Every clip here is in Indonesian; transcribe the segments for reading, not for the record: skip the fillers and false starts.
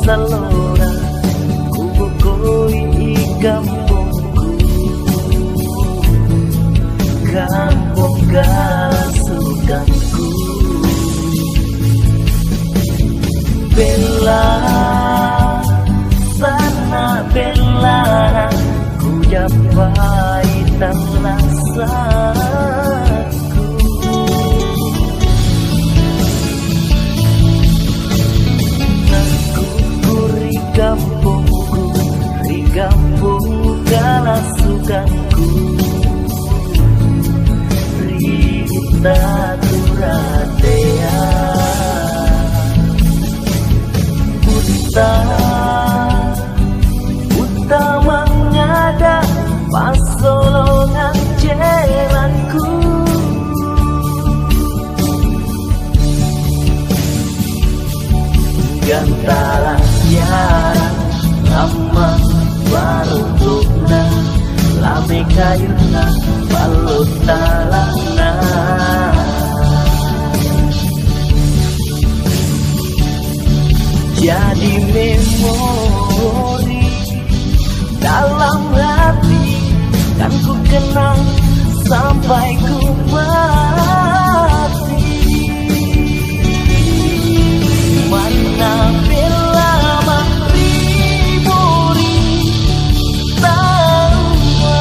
Salora kubukoi kampungku, kampung kasukanku. Bella sana bella, ku japai lasaku. Kampungku, di kampung kalasukanku, Rita Turatea, Uta mengada pasolongan jeranku. Gantala tiara lama baru tuna, lame kayuna balut talana. Jadi memori dalam hati, kan ku kenang sampai ku mati. Mana bila riburi tawa,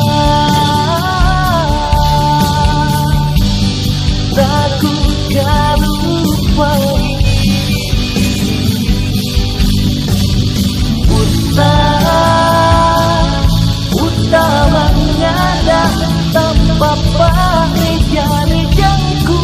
takut kau lupai. Utama ngada tanpa pahit-pahitku.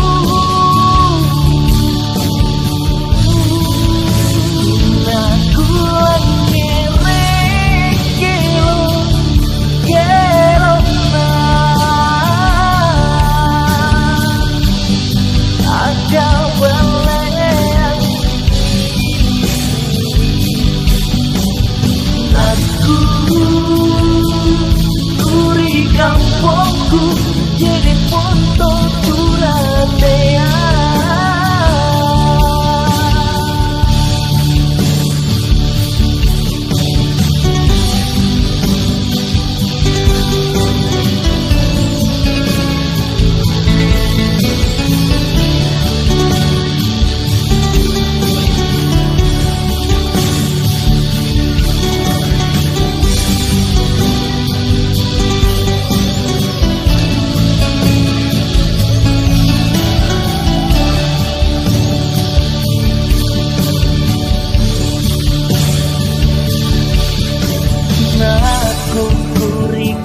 Kampungku jadi foto Turatea.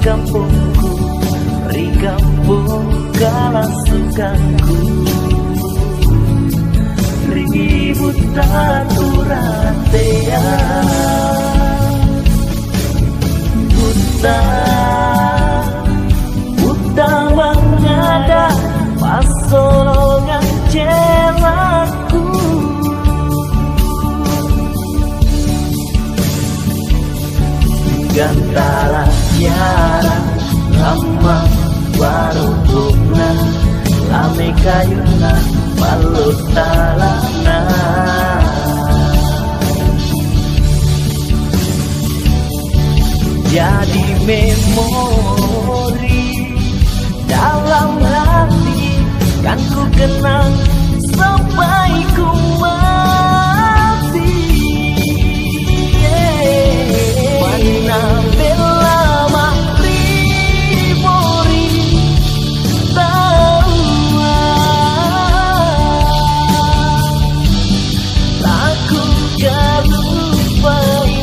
Kampungku, di kampung kalasukanku, ribut Turatea. Uta mengada pasolongan jeranku. Gantala tiara lama baru tuna, lame kayuna balut talana. Jadi memori dalam hati, kan ku kenang sampai ku mati. Mana bela ribori tawa, takut kau lupai.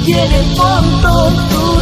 Tiene fondo tu